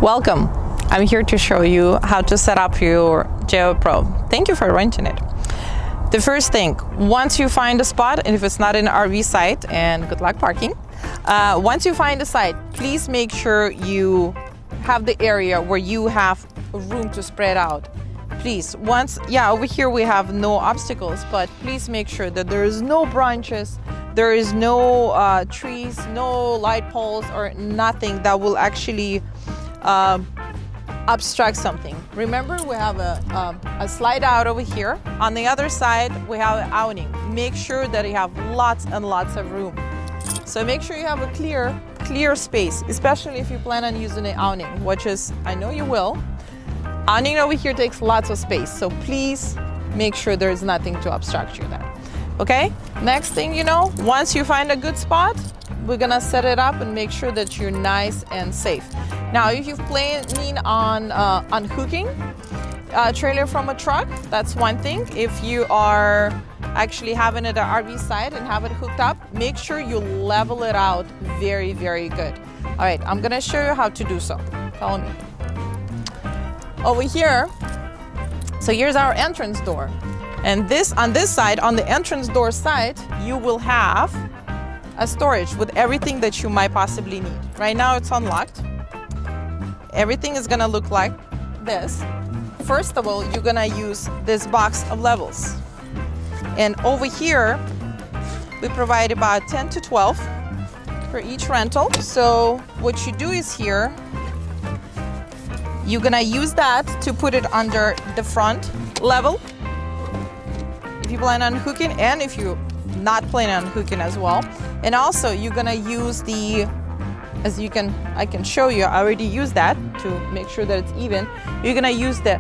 Welcome. I'm here to show you how to set up your GeoPro. Thank you for renting it. The first thing, once you find a spot, and if it's not an RV site, and good luck parking, once you find a site, please make sure you have the area where you have room to spread out. Please, over here we have no obstacles, but please make sure that there is no branches, there is no trees, no light poles, or nothing that will actually obstruct something. Remember, we have a slide out over here. On the other side, we have an awning. Make sure that you have lots and lots of room. So make sure you have a clear space, especially if you plan on using an awning, which is, I know you will. Awning over here takes lots of space, so please make sure there's nothing to obstruct you there. Okay? Next thing you know, once you find a good spot, we're gonna set it up and make sure that you're nice and safe. Now, if you're planning on unhooking a trailer from a truck, that's one thing. If you are actually having it at an RV site and have it hooked up, make sure you level it out very, very good. All right, I'm gonna show you how to do so. Follow me. Over here, so here's our entrance door. And on this side, on the entrance door side, you will have a storage with everything that you might possibly need. Right now it's unlocked. Everything is gonna look like this. First of all, you're gonna use this box of levels. And over here, we provide about 10 to 12 for each rental. So what you do is here, you're gonna use that to put it under the front level. If you plan on hooking, and if you're not planning on hooking as well. And also you're gonna use I can show you, I already used that to make sure that it's even. You're gonna use the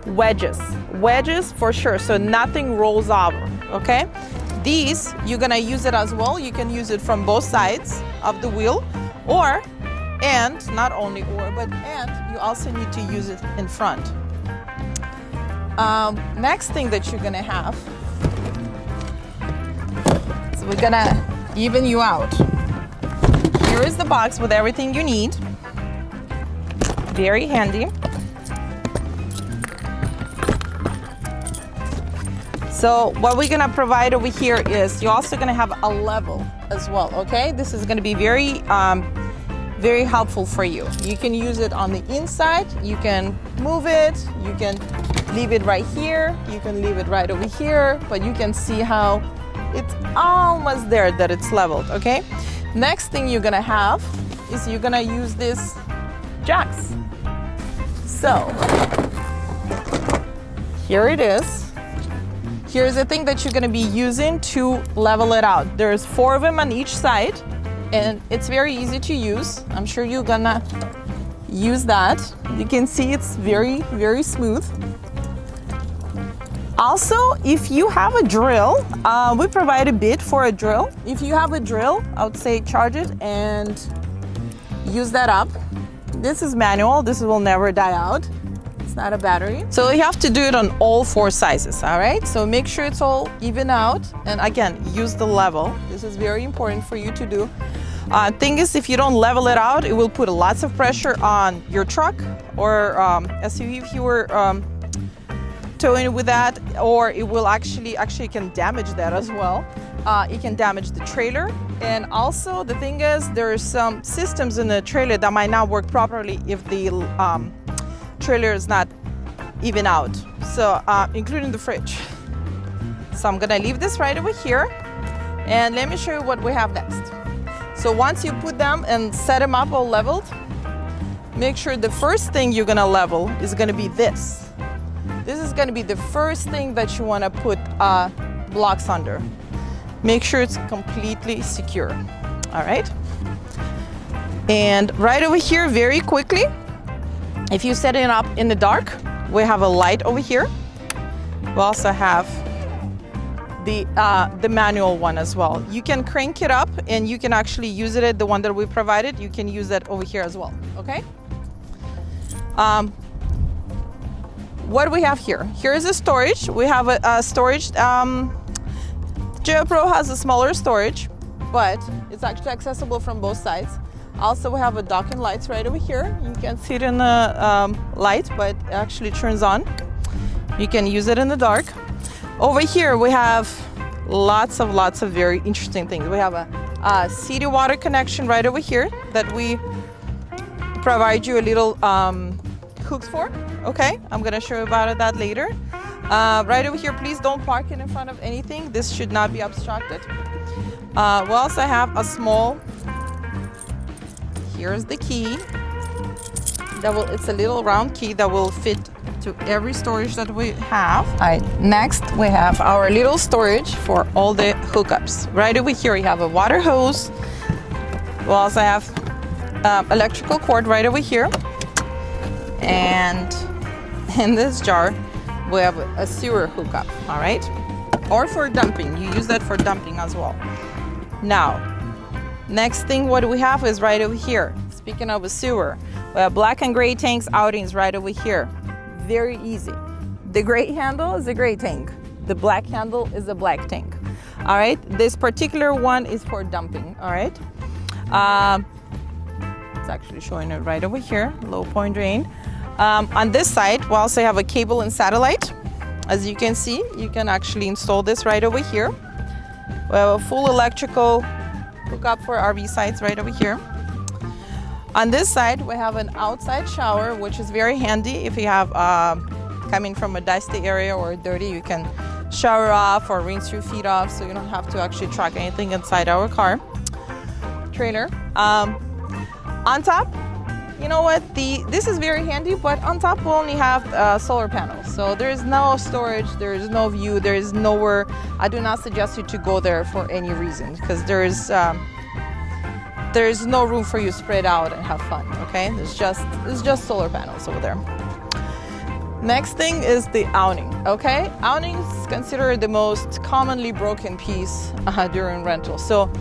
wedges for sure, so nothing rolls over, okay? These, you're gonna use it as well. You can use it from both sides of the wheel, and you also need to use it in front. Next thing that you're gonna have, so we're gonna even you out. Here is the box with everything you need. Very handy. So what we're gonna provide over here is you're also gonna have a level as well, okay? This is gonna be very helpful for you. You can use it on the inside, you can move it, you can leave it right here, you can leave it right over here, but you can see how it's almost there that it's leveled, okay? Next thing you're gonna have is you're gonna use these jacks. So here it is. Here's the thing that you're gonna be using to level it out. There's 4 of them on each side, and it's very easy to use. I'm sure you're gonna use that. You can see it's very, very smooth. Also, if you have a drill, we provide a bit for a drill. If you have a drill, I would say charge it and use that up. This is manual, this will never die out. It's not a battery. So you have to do it on all 4 sizes, all right? So make sure it's all even out. And again, use the level. This is very important for you to do. Thing is, if you don't level it out, it will put lots of pressure on your truck or SUV if you were towing with that, or it will actually can damage that as well. It can damage the trailer. And also the thing is, there are some systems in the trailer that might not work properly if the trailer is not even out. So including the fridge. So I'm gonna leave this right over here, and let me show you what we have next. So once you put them and set them up all leveled, make sure the first thing you're gonna level is gonna be this. This is gonna be the first thing that you wanna put blocks under. Make sure it's completely secure, all right? And right over here, very quickly, if you set it up in the dark, we have a light over here. We also have the manual one as well. You can crank it up and you can actually use it, the one that we provided, you can use that over here as well, okay? What do we have here? Here is a storage. We have a storage. GeoPro has a smaller storage, but it's actually accessible from both sides. Also, we have a docking lights right over here. You can see it in the light, but it actually turns on. You can use it in the dark. Over here, we have lots of very interesting things. We have a city water connection right over here that we provide you a little hooks for. Okay, I'm gonna show you about that later. Right over here, please don't park it in front of anything. This should not be obstructed. We also have a small, here's the key. It's a little round key that will fit to every storage that we have. All right, next we have our little storage for all the hookups. Right over here, we have a water hose. We also have electrical cord right over here. And in this jar, we have a sewer hookup, all right? Or for dumping, you use that for dumping as well. Now, next thing what we have is right over here. Speaking of a sewer, we have black and gray tanks outings right over here. Very easy. The gray handle is a gray tank. The black handle is a black tank. All right, this particular one is for dumping, all right? It's actually showing it right over here, low point drain. On this side, we also have a cable and satellite. As you can see, you can actually install this right over here. We have a full electrical hookup for RV sites right over here. On this side, we have an outside shower, which is very handy if you have coming from a dusty area or dirty, you can shower off or rinse your feet off, so you don't have to actually track anything inside our car trailer. On top, you know what, this is very handy, but on top we only have solar panels, so there is no storage, there is no view, there is nowhere. I do not suggest you to go there for any reason, because there is no room for you to spread out and have fun. Okay, it's just solar panels over there. Next thing is the awning. Okay, awning is considered the most commonly broken piece during rental, so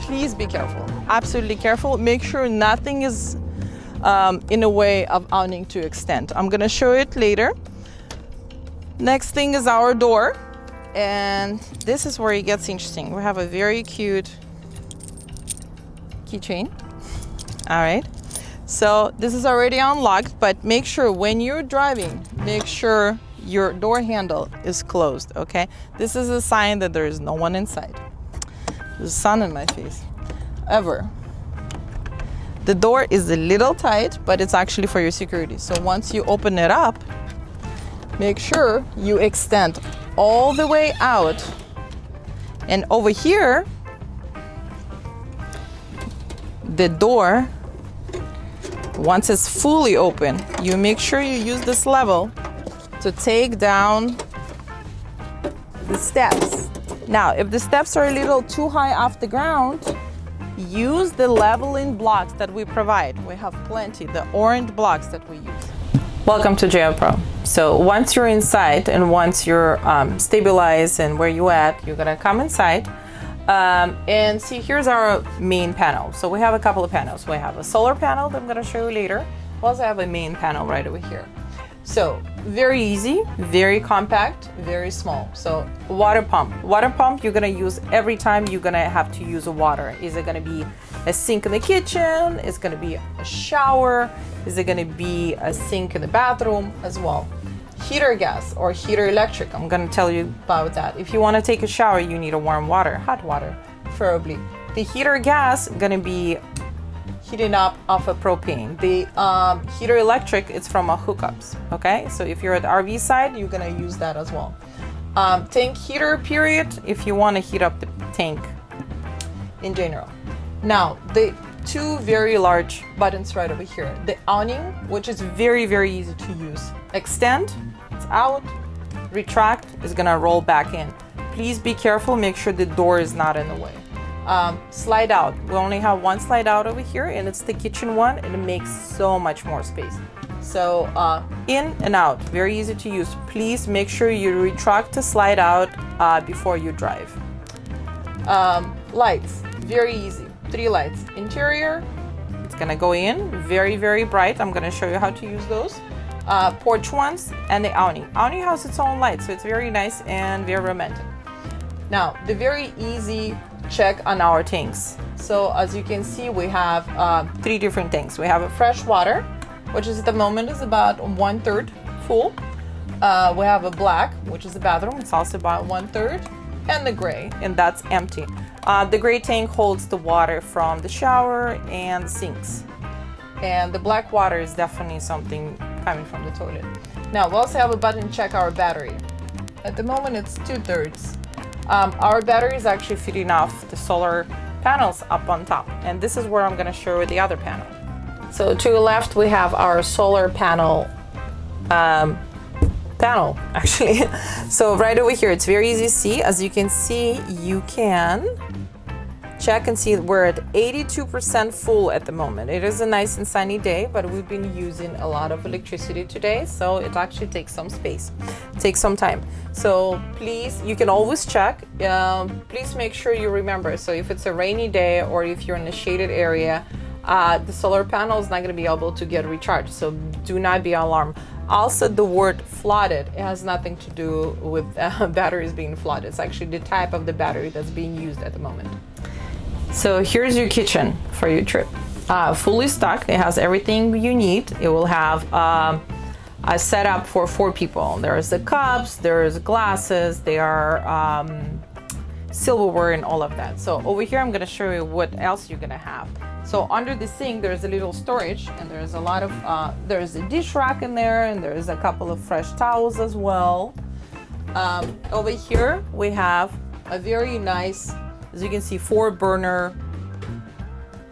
please be careful, absolutely careful. Make sure nothing is in a way of awning to extend. I'm gonna show it later. Next thing is our door, and this is where it gets interesting. We have a very cute keychain. All right, so this is already unlocked, but make sure when you're driving, make sure your door handle is closed. Okay, this is a sign that there is no one inside. There's sun in my face. The door is a little tight, but it's actually for your security. So once you open it up, make sure you extend all the way out. And over here, the door, once it's fully open, you make sure you use this level to take down the steps. Now, if the steps are a little too high off the ground, use the leveling blocks that we provide. We have plenty, the orange blocks that we use. Welcome to GeoPro. So once you're inside and once you're stabilized and where you at, you're gonna come inside and see, here's our main panel. So we have a couple of panels. We have a solar panel that I'm gonna show you later. We also have a main panel right over here. So very easy, very compact, very small. So water pump you're gonna use every time you're gonna have to use water. Is it gonna be a sink in the kitchen? Is it gonna be a shower? Is it gonna be a sink in the bathroom as well? Heater gas or heater electric, I'm gonna tell you about that. If you wanna take a shower, you need a warm water, hot water, preferably. The heater gas gonna be heating up off of propane. The heater electric, it's from a hookups, okay? So if you're at the RV side, you're gonna use that as well. Tank heater, period, if you wanna heat up the tank in general. Now, the two very large buttons right over here. The awning, which is very, very easy to use. Extend, it's out. Retract, is gonna roll back in. Please be careful, make sure the door is not in the way. Slide out, we only have one slide out over here, and it's the kitchen one, and it makes so much more space. So in and out, very easy to use. Please make sure you retract to slide out before you drive. Lights, very easy. 3 lights. Interior, it's gonna go in, very, very bright. I'm gonna show you how to use those. Porch ones, and the awning. Awning has its own light, so it's very nice and very romantic. Now, the very easy check on our tanks. So as you can see, we have 3 different tanks. We have a fresh water, which is at the moment is about 1/3 full. We have a black, which is the bathroom. It's also about 1/3, and the gray, and that's empty. The gray tank holds the water from the shower and the sinks. And the black water is definitely something coming from the toilet. Now, we also have a button to check our battery. At the moment, it's 2/3. Our battery is actually feeding off the solar panels up on top. And this is where I'm gonna show you the other panel. So to the left, we have our solar panel, actually. So right over here, it's very easy to see. As you can see, you can check and see we're at 82% full at the moment. It is a nice and sunny day, but we've been using a lot of electricity today, so it actually takes some space, takes some time. So please, you can always check. Please make sure you remember. So if it's a rainy day or if you're in a shaded area, the solar panel is not going to be able to get recharged. So do not be alarmed. Also, the word flooded, it has nothing to do with batteries being flooded. It's actually the type of the battery that's being used at the moment. So here's your kitchen for your trip. Fully stocked. It has everything you need. It will have a setup for 4 people. There's the cups, there's glasses, there are silverware and all of that. So over here, I'm gonna show you what else you're gonna have. So under the sink, there's a little storage, and there's a lot of, there's a dish rack in there, and there's a couple of fresh towels as well. Over here, we have a very nice, as you can see, 4-burner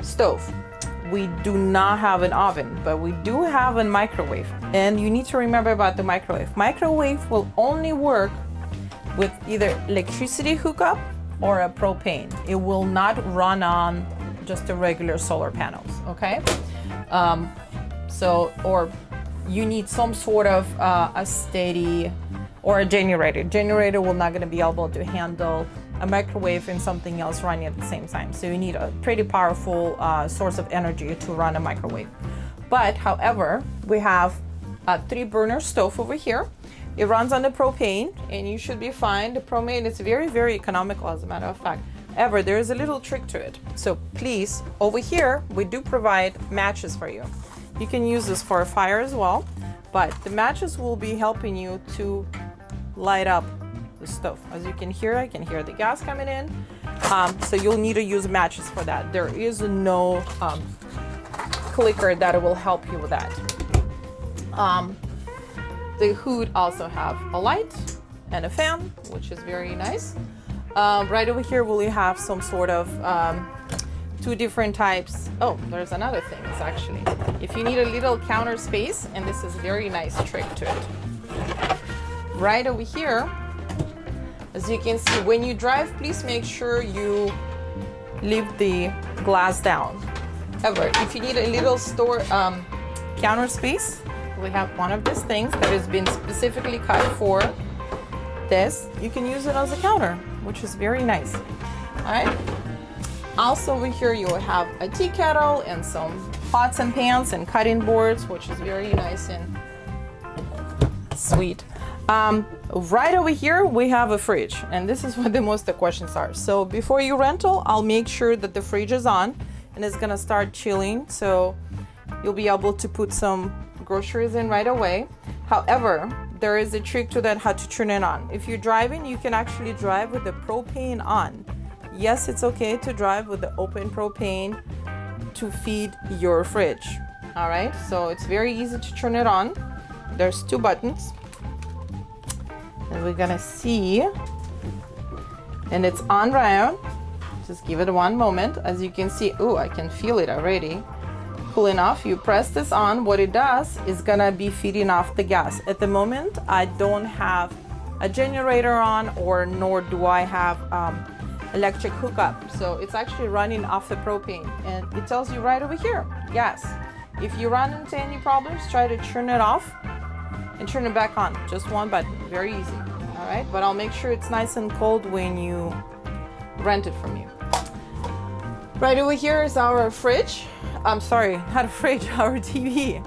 stove. We do not have an oven, but we do have a microwave. And you need to remember about the microwave. Microwave will only work with either electricity hookup or a propane. It will not run on just the regular solar panels, okay? Or you need some sort of a steady, or a generator. Generator will not gonna be able to handle a microwave and something else running at the same time. So you need a pretty powerful source of energy to run a microwave. But however, we have a 3-burner stove over here. It runs on the propane and you should be fine. The propane is very, very economical, as a matter of fact. However, there is a little trick to it. So please, over here, we do provide matches for you. You can use this for a fire as well, but the matches will be helping you to light up the stove. As you can hear, I can hear the gas coming in. So you'll need to use matches for that. There is no clicker that will help you with that. The hood also have a light and a fan, which is very nice. Right over here, we'll have some sort of 2 different types. Oh, there's another thing. It's actually, if you need a little counter space, and this is a very nice trick to it. Right over here, as you can see, when you drive, please make sure you leave the glass down. However, if you need a little store counter space, we have one of these things that has been specifically cut for this. You can use it as a counter, which is very nice. All right. Also over here, you will have a tea kettle and some pots and pans and cutting boards, which is very nice and sweet. Right over here, we have a fridge, and this is what the most of the questions are. So before you rental, I'll make sure that the fridge is on and it's gonna start chilling. So you'll be able to put some groceries in right away. However, there is a trick to that, how to turn it on. If you're driving, you can actually drive with the propane on. Yes, it's okay to drive with the open propane to feed your fridge. All right, so it's very easy to turn it on. There's 2 buttons. And we're gonna see, and it's on right now. Just give it 1 moment. As you can see, oh, I can feel it already cooling off. You press this on, what it does is gonna be feeding off the gas. At the moment, I don't have a generator on, or nor do I have electric hookup. So it's actually running off the propane, and it tells you right over here, gas. If you run into any problems, try to turn it off and turn it back on. Just 1 button, very easy. All right, but I'll make sure it's nice and cold when you rent it from you. Right over here is our fridge. I'm sorry, not a fridge, our TV.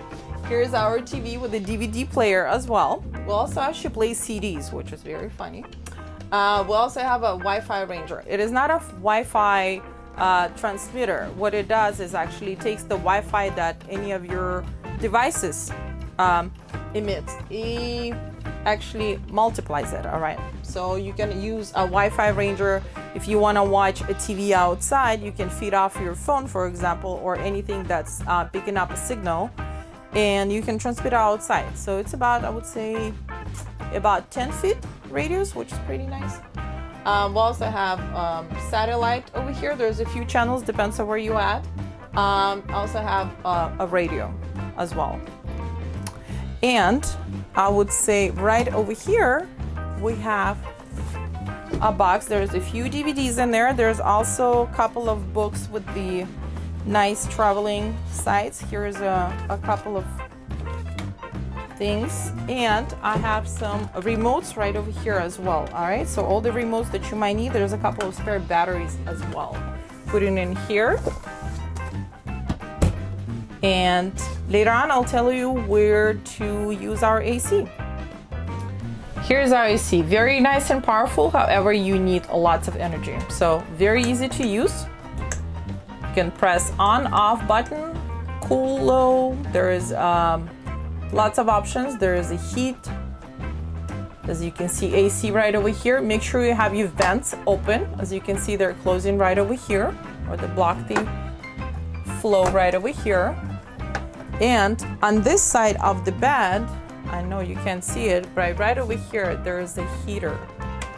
Here's our TV with a DVD player as well. We'll also actually play CDs, which is very funny. We'll also have a Wi-Fi arranger. It is not a Wi-Fi transmitter. What it does is actually takes the Wi-Fi that any of your devices emits. It actually multiplies it. All right, so you can use a Wi-Fi ranger if you want to watch a TV outside. You can feed off your phone, for example, or anything that's picking up a signal, and you can transmit outside. So it's about, I would say, about 10 feet radius, which is pretty nice. We also have satellite over here. There's a few channels, depends on where you at. Also have a radio as well. And I would say right over here, we have a box. There's a few DVDs in there. There's also a couple of books with the nice traveling sites. Here's a couple of things, and I have some remotes right over here as well. All right, so all the remotes that you might need. There's a couple of spare batteries as well. Put it in here, and later on I'll tell you where to use our AC. Here's our AC, very nice and powerful. However, you need lots of energy, so very easy to use. You can press on, off button, cool, low. There is lots of options. There is a heat. As you can see, AC right over here. Make sure you have your vents open. As you can see, they're closing right over here, or they block the flow right over here. And on this side of the bed, I know you can't see it, but right over here, there is a heater.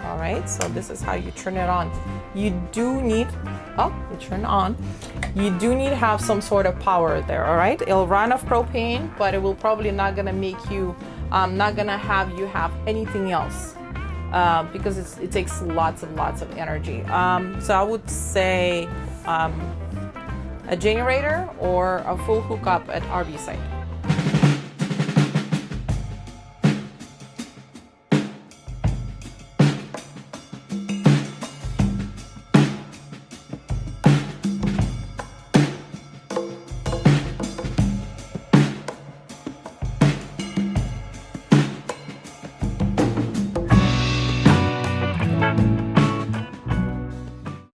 All right, so this is how you turn it on. You do need, you turn on. You do need to have some sort of power there, all right? It'll run off propane, but it will probably not gonna make you, not gonna have you have anything else because it takes lots of energy. So I would say a generator or a full hookup at RV site.